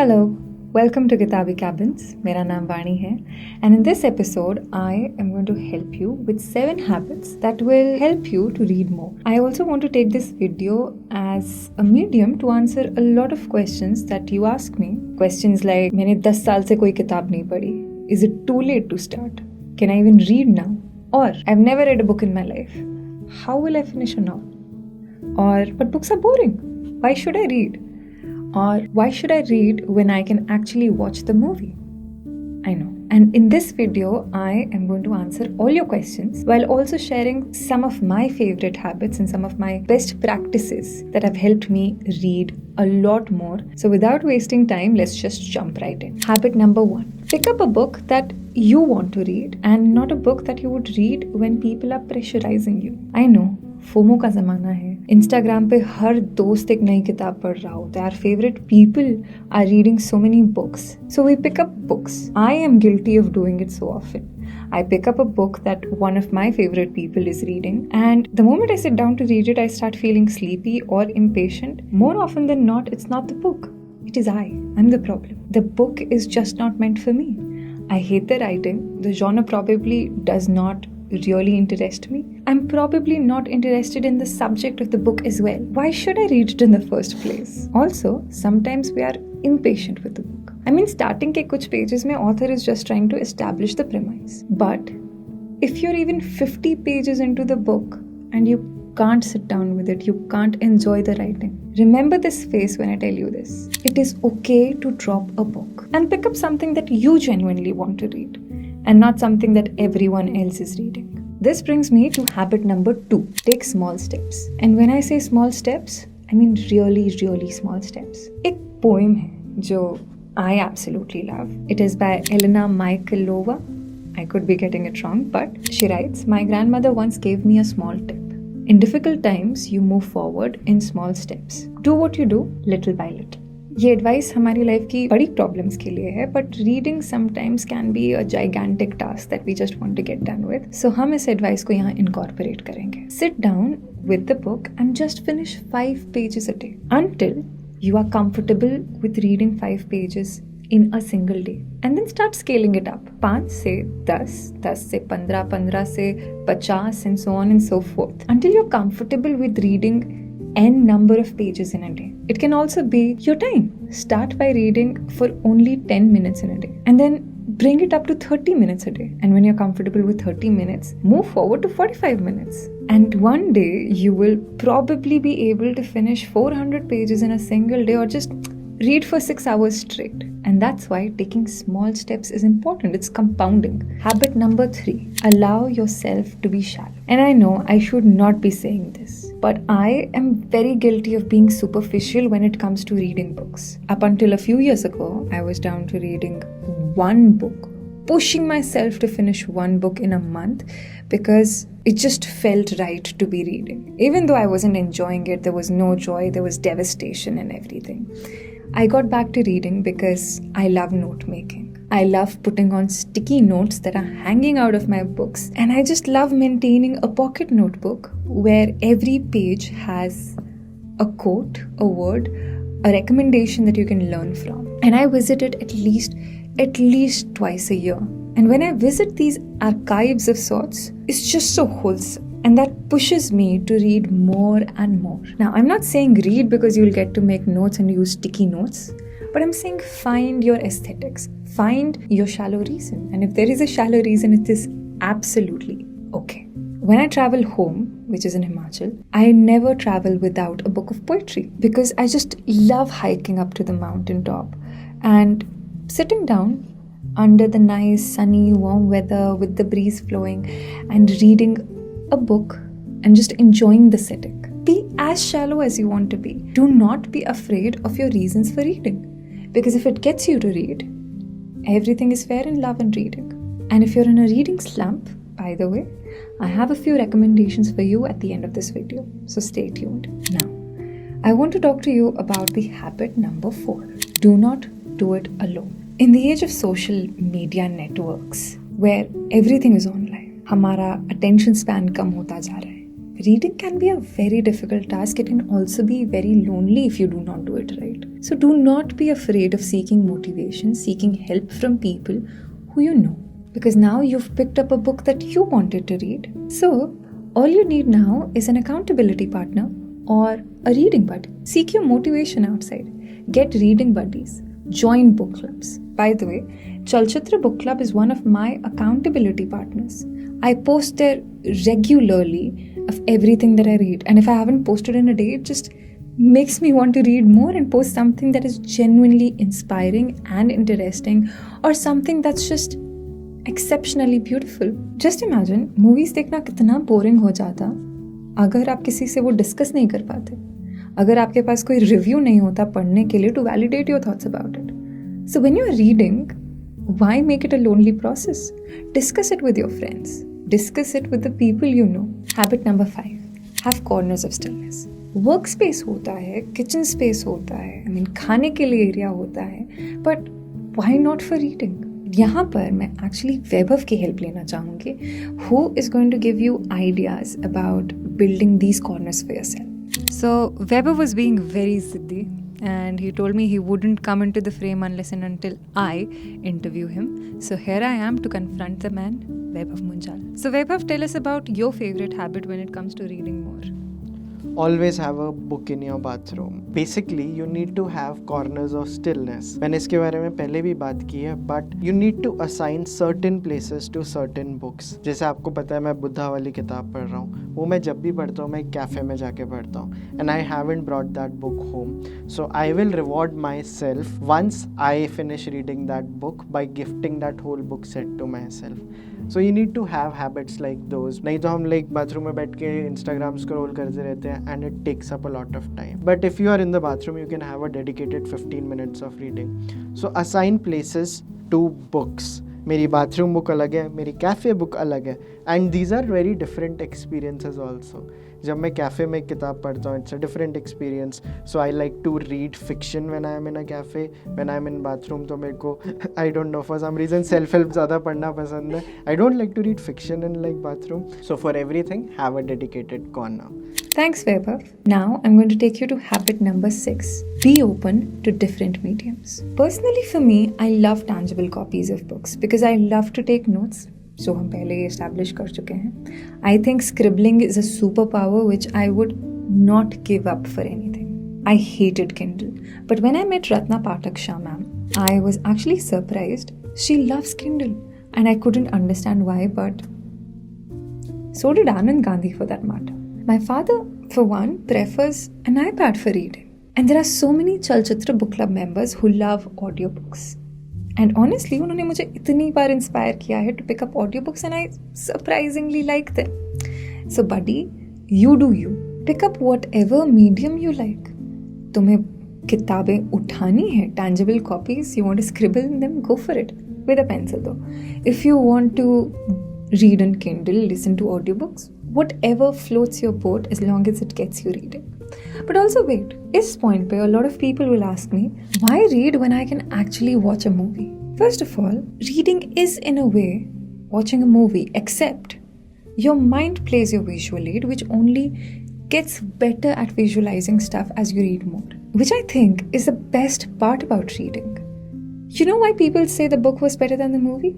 Hello, welcome to Kitaabi Cabins. मेरा नाम वाणी है and in this episode I am going to help you with 7 habits that will help you to read more. I also want to take this video as a medium to answer a lot of questions that you ask me. Questions like मैंने 10 साल से कोई किताब नहीं पढ़ी. Is it too late to start? Can I even read now? Or I've never read a book in my life. How will I finish a novel? Or but books are boring. Why should I read? Or why should I read when I can actually watch the movie? I know. And in this video, I am going to answer all your questions while also sharing some of my favorite habits and some of my best practices that have helped me read a lot more. So without wasting time, let's just jump right in. Habit number 1. Pick up a book that you want to read and not a book that you would read when people are pressurizing you. I know. FOMO का ज़माना है. Instagram पे हर दोस्त एक नई किताब पढ़ रहा होता है. Our favorite people are reading so many books. So we pick up books. I am guilty of doing it so often. I pick up a book that one of my favorite people is reading, and the moment I sit down to read it, I start feeling sleepy or impatient. More often than not, it's not the book. It is I. I'm the problem. The book is just not meant for me. I hate the writing. The genre probably does not really interest me. I'm probably not interested in the subject of the book as well. Why should I read it in the first place? Also, sometimes we are impatient with the book. I mean, starting ke kuch pages mein author is just trying to establish the premise. But if you're even 50 pages into the book and you can't sit down with it, you can't enjoy the writing, remember this phase when I tell you this. It is okay to drop a book and pick up something that you genuinely want to read, and not something that everyone else is reading. This brings me to habit number 2. Take small steps. And when I say small steps, I mean really, really small steps. एक poem है जो I absolutely love. It is by Elena Michailova. I could be getting it wrong, but she writes, "My grandmother once gave me a small tip. In difficult times, you move forward in small steps. Do what you do, little by little." ये advice हमारी life की बड़ी problems के लिए है, but reading sometimes can be a gigantic task that we just want to get done with. So हम इस advice को यहाँ इनकॉर्पोरेट करेंगे. Sit down with the book and just finish 5 pages a day until you are comfortable with reading 5 pages in a single day, and then start scaling it up. 5 से 10, 10 से 15, 15 से 50 and so on and so forth until you're comfortable with reading n number of pages in a day. It can also be your time. Start by reading for only 10 minutes in a day and then bring it up to 30 minutes a day. And when you're comfortable with 30 minutes, move forward to 45 minutes. And one day you will probably be able to finish 400 pages in a single day, or just read for 6 hours straight. And that's why taking small steps is important. It's compounding. Habit number 3. Allow yourself to be shallow. And I know I should not be saying this, but I am very guilty of being superficial when it comes to reading books. Up until a few years ago, I was down to reading one book, pushing myself to finish one book in a month because it just felt right to be reading. Even though I wasn't enjoying it, there was no joy, there was devastation and everything. I got back to reading because I love note making. I love putting on sticky notes that are hanging out of my books, and I just love maintaining a pocket notebook where every page has a quote, a word, a recommendation that you can learn from. And I visit it at least twice a year. And when I visit these archives of sorts, it's just so wholesome. And that pushes me to read more and more. Now, I'm not saying read because you'll get to make notes and use sticky notes, but I'm saying find your aesthetics, find your shallow reason. And if there is a shallow reason, it is absolutely okay. When I travel home, which is in Himachal, I never travel without a book of poetry because I just love hiking up to the mountain top and sitting down under the nice, sunny, warm weather with the breeze flowing and reading a book and just enjoying the setting. Be as shallow as you want to be. Do not be afraid of your reasons for reading, because if it gets you to read, everything is fair in love and reading. And if you're in a reading slump, by the way, I have a few recommendations for you at the end of this video, so stay tuned. Now, I want to talk to you about the habit number 4. Do not do it alone. In the age of social media networks, where everything is online, हमारा attention span कम होता जा रहा है. reading can be a very difficult task. It can also be very lonely if you do not do it right. So do not be afraid of seeking motivation, seeking help from people who you know. Because now you've picked up a book that you wanted to read. So all you need now is an accountability partner or a reading buddy. Seek your motivation outside. Get reading buddies. Join book clubs. By the way, Chalchitra Book Club is one of my accountability partners. I post there regularly of everything that I read. And if I haven't posted in a day, it just makes me want to read more and post something that is genuinely inspiring and interesting, or something that's just exceptionally beautiful. Just imagine, movies देखना कितना boring हो जाता अगर आप किसी से वो discuss नहीं कर पाते, अगर आपके पास कोई रिव्यू नहीं होता पढ़ने के लिए to validate your thoughts about it. So when you're reading, why make it a lonely process? Discuss it with your friends. Discuss it with the people you know. Habit number 5. Have corners of stillness. Work space होता है, kitchen space होता है, I mean, खाने के लिए area होता है, but why not for reading? यहाँ पर मैं एक्चुअली वैभव की हेल्प लेना चाहूँगी, who is going to give you ideas about building these corners for yourself. So Vaibhav was being very ziddy and he told me he wouldn't come into the frame unless and until I interview him. So here I am to confront the man, Vaibhav Munjal. So Vaibhav, tell us about your favorite habit when it comes to reading more. Always have a book in your bathroom. Basically, you need to have corners of stillness. मैंने इसके बारे में पहले भी बात की है, but you need to assign certain places to certain books. जैसे आपको पता है मैं बुद्धा वाली किताब पढ़ रहा हूँ, वो मैं जब भी पढ़ता हूँ मैं एक कैफ़े में जाके पढ़ता हूँ, and I haven't brought that book home. So I will reward myself once I finish reading that book by gifting that whole book set to myself. So you need to have habits like those. नहीं तो हम like bathroom में बैठ के Instagram scroll करते रहते हैं and it takes up a lot of time. But if you are in the bathroom, you can have a dedicated 15 minutes of reading. So assign places to books. मेरी bathroom book अलग है, मेरी cafe book अलग है, and these are very different experiences also. जब मैं cafe में किताब पढ़ता हूँ, it's a different experience. So I like to read fiction when I am in a cafe. When I am in bathroom तो मेरे को I don't know, for some reason self help ज़्यादा पढ़ना पसंद है. I don't like to read fiction in like bathroom. So for everything, have a dedicated corner. Thanks, Vaibhav. Now I'm going to take you to habit number 6. Be open to different mediums. Personally for me, I love tangible copies of books because I love to take notes. जो हम पहले he establish कर चुके हैं. I think scribbling is a superpower which I would not give up for anything. I hated Kindle. But when I met Ratna Pathak Shah ma'am, I was actually surprised. She loves Kindle. And I couldn't understand why, but so did Anand Gandhi for that matter. My father, for one, prefers an iPad for reading. And there are so many Chalchitra Book Club members who love audiobooks. And honestly, उन्होंने मुझे इतनी बार inspire किया है to pick up audiobooks and I surprisingly like them. So buddy, you do you. Pick up whatever medium you like. तुम्हें किताबें उठानी है, tangible copies, you want to scribble in them, go for it. With a pencil though. If you want to read on Kindle, listen to audiobooks, whatever floats your boat as long as it gets you reading. But also wait, इस point पे a lot of people will ask me, why read when I can actually watch a movie? First of all, reading is in a way watching a movie, except your mind plays your visual aid, which only gets better at visualizing stuff as you read more, which I think is the best part about reading. You know why people say the book was better than the movie?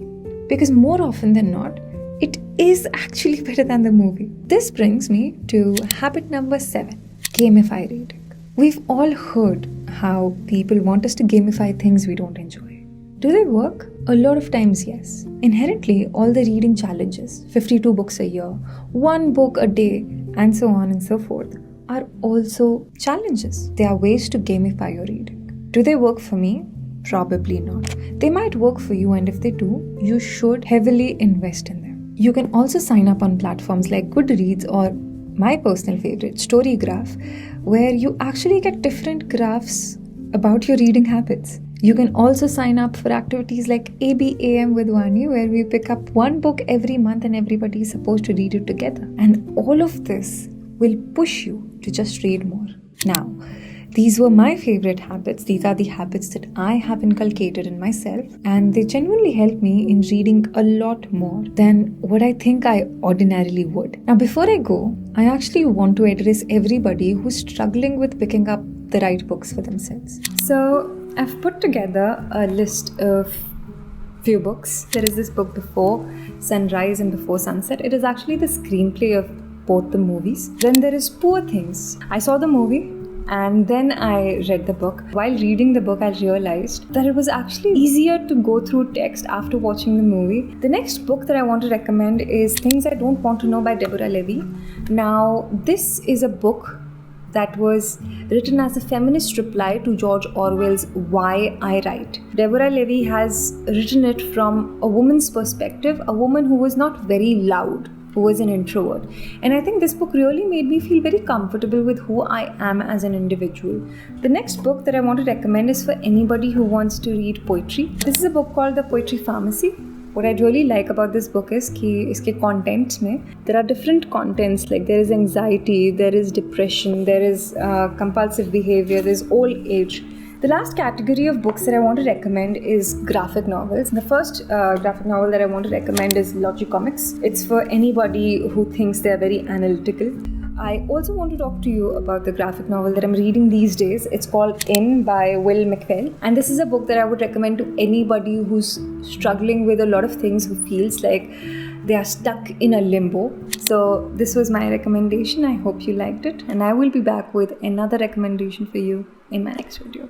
Because more often than not, it is actually better than the movie. This brings me to habit number 7. Gamify reading. We've all heard how people want us to gamify things we don't enjoy. Do they work? A lot of times, yes. Inherently, all the reading challenges, 52 books a year, 1 book a day, and so on and so forth, are also challenges. They are ways to gamify your reading. Do they work for me? Probably not. They might work for you, and if they do, you should heavily invest in them. You can also sign up on platforms like Goodreads or my personal favorite, Storygraph, where you actually get different graphs about your reading habits. You can also sign up for activities like ABAM with Vaani, where we pick up 1 book every month and everybody is supposed to read it together. And all of this will push you to just read more. Now, These were my favorite habits. These are the habits that I have inculcated in myself, and they genuinely help me in reading a lot more than what I think I ordinarily would. Now, before I go, I actually want to address everybody who's struggling with picking up the right books for themselves. So, I've put together a list of few books. There is this book, Before Sunrise and Before Sunset. It is actually the screenplay of both the movies. Then there is Poor Things. I saw the movie and then I read the book. While reading the book, I realized that it was actually easier to go through text after watching the movie. The next book that I want to recommend is Things I Don't Want to Know by Deborah Levy. Now, this is a book that was written as a feminist reply to George Orwell's Why I Write. Deborah Levy has written it from a woman's perspective, a woman who was not very loud, who was an introvert. And I think this book really made me feel very comfortable with who I am as an individual. The next book that I want to recommend is for anybody who wants to read poetry. This is a book called The Poetry Pharmacy. What I really like about this book is कि इसके contents में there are different contents, like there is anxiety, there is depression, there is compulsive behavior, there is old age. The last category of books that I want to recommend is graphic novels. The first graphic novel that I want to recommend is Logic Comics. It's for anybody who thinks they're very analytical. I also want to talk to you about the graphic novel that I'm reading these days. It's called In by Will McFell. And this is a book that I would recommend to anybody who's struggling with a lot of things, who feels like they are stuck in a limbo. So this was my recommendation. I hope you liked it. And I will be back with another recommendation for you in my next video.